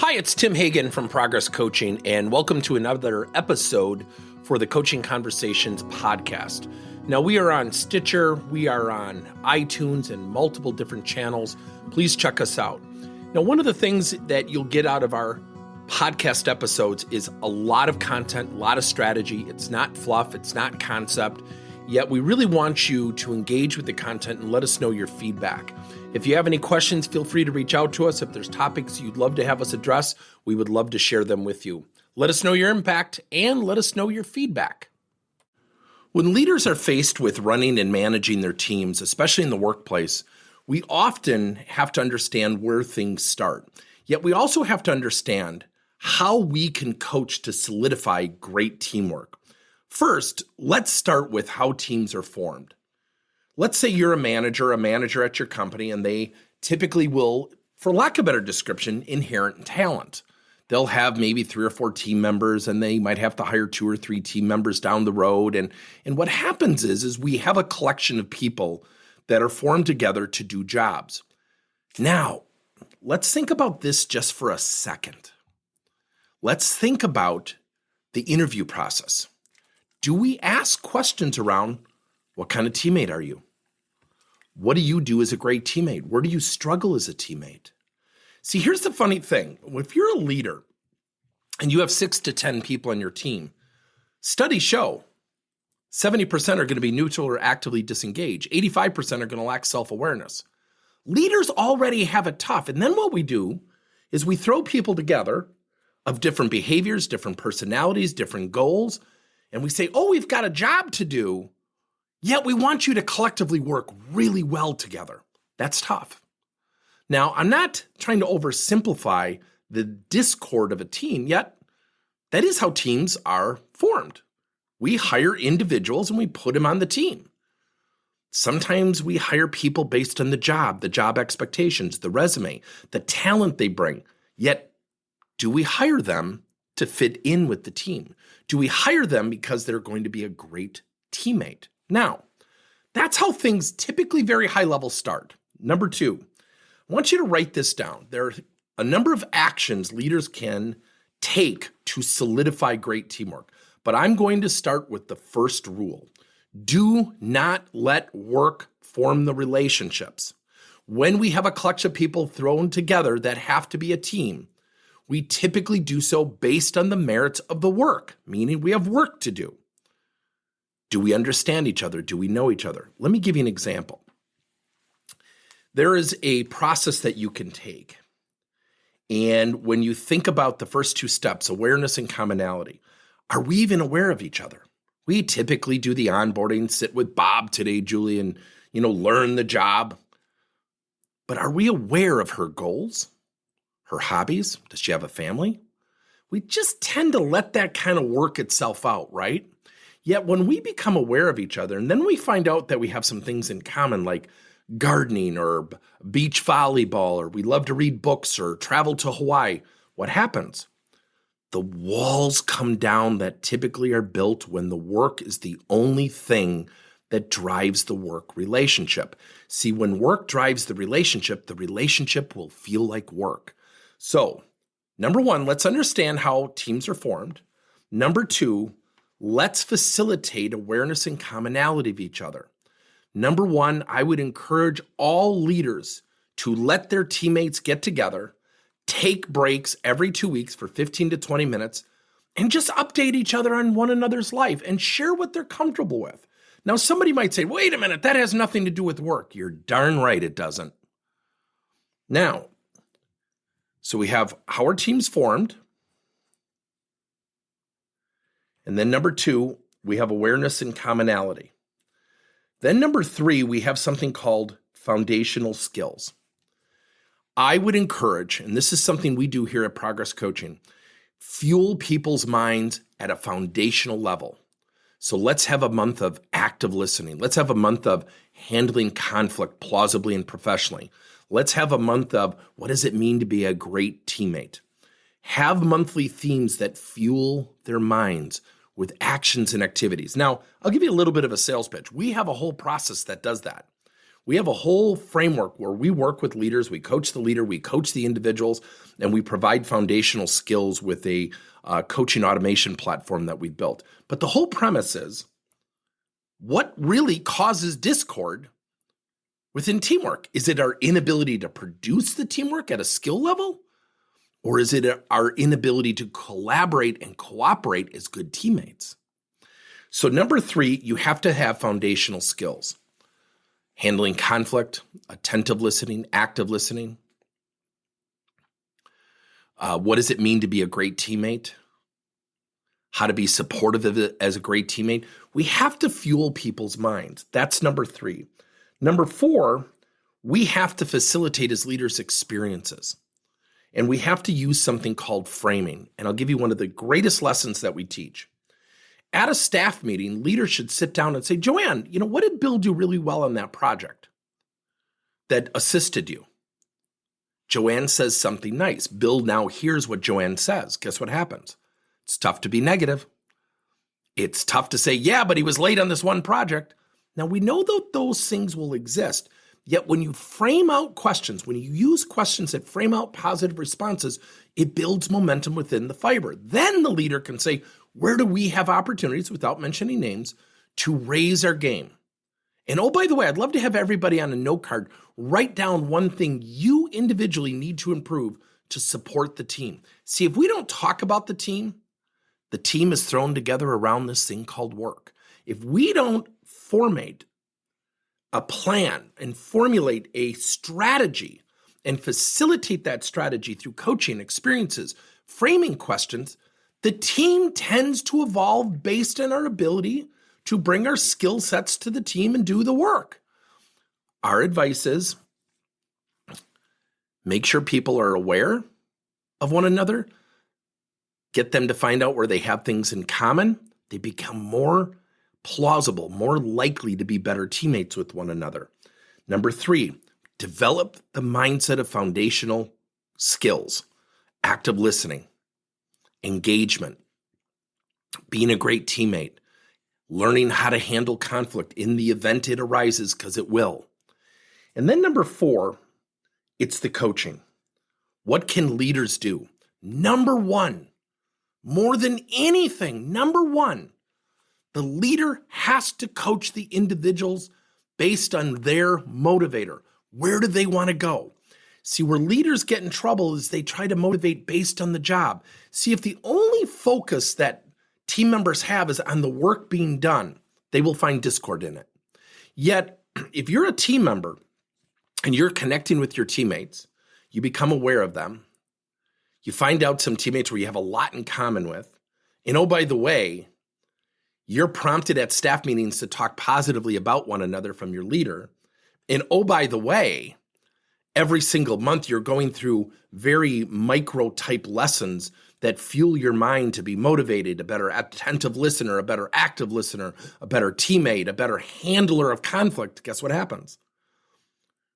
Hi, it's Tim Hagen from Progress Coaching, and welcome to another episode for the Coaching Conversations podcast. Now, we are on Stitcher, we are on iTunes, and multiple different channels. Please check us out. Now, one of the things that you'll get out of our podcast episodes is a lot of content, a lot of strategy. It's not fluff, it's not concept, yet we really want you to engage with the content and let us know your feedback. If you have any questions, feel free to reach out to us. If there's topics you'd love to have us address, we would love to share them with you. Let us know your impact and let us know your feedback. When leaders are faced with running and managing their teams, especially in the workplace, we often have to understand where things start. Yet we also have to understand how we can coach to solidify great teamwork. First, let's start with how teams are formed. Let's say you're a manager at your company, and they typically will, for lack of a better description, inherit talent. They'll have maybe 3 or 4 team members, and they might have to hire 2 or 3 team members down the road. And what happens is we have a collection of people that are formed together to do jobs. Now, let's think about this just for a second. Let's think about the interview process. Do we ask questions around what kind of teammate are you? What do you do as a great teammate? Where do you struggle as a teammate? See, here's the funny thing. If you're a leader and you have 6 to 10 people on your team, studies show 70% are going to be neutral or actively disengaged. 85% are going to lack self-awareness. Leaders already have it tough. And then what we do is we throw people together of different behaviors, different personalities, different goals, and we say, oh, we've got a job to do. Yet we want you to collectively work really well together. That's tough. Now, I'm not trying to oversimplify the discord of a team, yet that is how teams are formed. We hire individuals and we put them on the team. Sometimes we hire people based on the job expectations, the resume, the talent they bring. Yet, do we hire them to fit in with the team? Do we hire them because they're going to be a great teammate? Now, that's how things typically very high level start. Number 2, I want you to write this down. There are a number of actions leaders can take to solidify great teamwork, but I'm going to start with the first rule. Do not let work form the relationships. When we have a collection of people thrown together that have to be a team, we typically do so based on the merits of the work, meaning we have work to do. Do we understand each other? Do we know each other? Let me give you an example. There is a process that you can take. And when you think about the first 2 steps, awareness and commonality, are we even aware of each other? We typically do the onboarding, sit with Bob today, Julie, and learn the job. But are we aware of her goals, her hobbies? Does she have a family? We just tend to let that kind of work itself out, right? Yet when we become aware of each other, and then we find out that we have some things in common, like gardening or beach volleyball, or we love to read books or travel to Hawaii, what happens? The walls come down that typically are built when the work is the only thing that drives the work relationship. See, when work drives the relationship will feel like work. So, number 1, let's understand how teams are formed. Number 2, let's facilitate awareness and commonality of each other. Number 1, I would encourage all leaders to let their teammates get together, take breaks every 2 weeks for 15 to 20 minutes, and just update each other on one another's life and share what they're comfortable with. Now, somebody might say, wait a minute, that has nothing to do with work. You're darn right it doesn't. Now, so we have how our team's formed. And then number 2, we have awareness and commonality. Then number 3, we have something called foundational skills. I would encourage, and this is something we do here at Progress Coaching, fuel people's minds at a foundational level. So let's have a month of active listening. Let's have a month of handling conflict plausibly and professionally. Let's have a month of what does it mean to be a great teammate? Have monthly themes that fuel their minds with actions and activities. Now, I'll give you a little bit of a sales pitch. We have a whole process that does that. We have a whole framework where we work with leaders, we coach the leader, we coach the individuals, and we provide foundational skills with a coaching automation platform that we built. But the whole premise is, what really causes discord within teamwork? Is it our inability to produce the teamwork at a skill level? Or is it our inability to collaborate and cooperate as good teammates? So number 3, you have to have foundational skills. Handling conflict, attentive listening, active listening. What does it mean to be a great teammate? How to be supportive as a great teammate. We have to fuel people's minds. That's number 3. Number 4, we have to facilitate as leaders experiences. And we have to use something called framing. And I'll give you one of the greatest lessons that we teach. At a staff meeting, leaders should sit down and say, Joanne, what did Bill do really well on that project that assisted you? Joanne says something nice. Bill now hears what Joanne says. Guess what happens? It's tough to be negative. It's tough to say, yeah, but he was late on this one project. Now, we know that those things will exist. Yet when you frame out questions, when you use questions that frame out positive responses, it builds momentum within the fiber. Then the leader can say, where do we have opportunities, without mentioning names, to raise our game? And oh, by the way, I'd love to have everybody on a note card write down one thing you individually need to improve to support the team. See, if we don't talk about the team is thrown together around this thing called work. If we don't formate a plan and formulate a strategy and facilitate that strategy through coaching experiences, framing questions, the team tends to evolve based on our ability to bring our skill sets to the team and do the work. Our advice is make sure people are aware of one another, get them to find out where they have things in common. They become more plausible, more likely to be better teammates with one another. Number 3, develop the mindset of foundational skills, active listening, engagement, being a great teammate, learning how to handle conflict in the event it arises, because it will. And then number 4, it's the coaching. What can leaders do? Number 1, more than anything, number 1, the leader has to coach the individuals based on their motivator. Where do they want to go? See, where leaders get in trouble is they try to motivate based on the job. See, if the only focus that team members have is on the work being done, they will find discord in it. Yet, if you're a team member and you're connecting with your teammates, you become aware of them, you find out some teammates where you have a lot in common with, and oh, by the way, you're prompted at staff meetings to talk positively about one another from your leader. And oh, by the way, every single month you're going through very micro type lessons that fuel your mind to be motivated, a better attentive listener, a better active listener, a better teammate, a better handler of conflict. Guess what happens?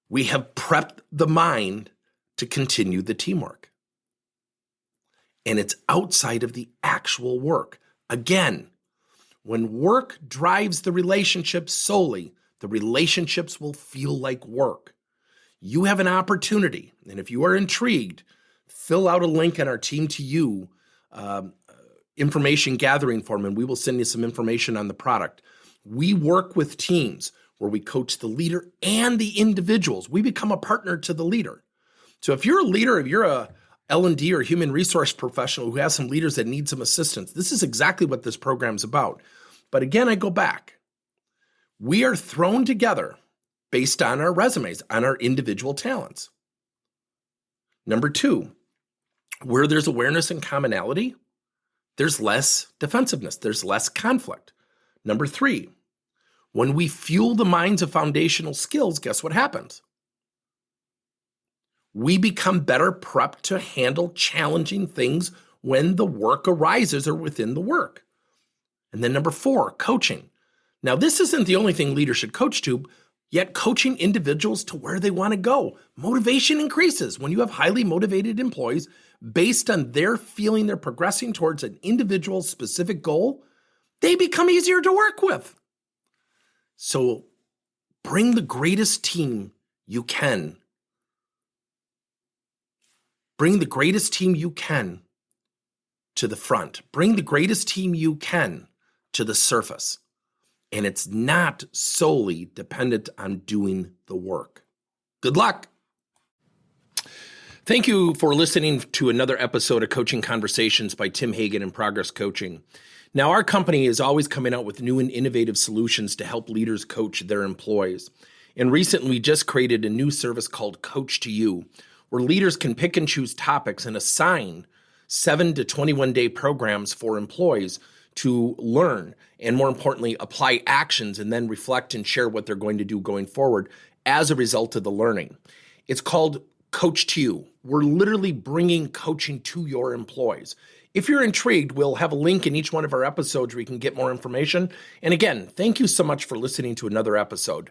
We have prepped the mind to continue the teamwork. And it's outside of the actual work. Again, when work drives the relationships solely, the relationships will feel like work. You have an opportunity, and if you are intrigued, fill out a link on our Team to You information gathering form, and we will send you some information on the product. We work with teams where we coach the leader and the individuals. We become a partner to the leader. So if you're a leader, if you're a L&D or human resource professional who has some leaders that need some assistance, this is exactly what this program's about. But again, I go back. We are thrown together based on our resumes, on our individual talents. Number 2, where there's awareness and commonality, there's less defensiveness, there's less conflict. Number 3, when we fuel the minds of foundational skills, guess what happens? We become better prepped to handle challenging things when the work arises or within the work. And then number 4, coaching. Now, this isn't the only thing leaders should coach to, yet coaching individuals to where they want to go. Motivation increases when you have highly motivated employees based on their feeling they're progressing towards an individual specific goal. They become easier to work with. So bring the greatest team you can. Bring the greatest team you can to the front. Bring the greatest team you can to the surface. And it's not solely dependent on doing the work. Good luck. Thank you for listening to another episode of Coaching Conversations by Tim Hagen and Progress Coaching. Now, our company is always coming out with new and innovative solutions to help leaders coach their employees. And recently, we just created a new service called Coach to You, where leaders can pick and choose topics and assign 7 to 21-day programs for employees to learn and, more importantly, apply actions and then reflect and share what they're going to do going forward as a result of the learning. It's called Coach to You. We're literally bringing coaching to your employees. If you're intrigued, we'll have a link in each one of our episodes where you can get more information. And again, thank you so much for listening to another episode.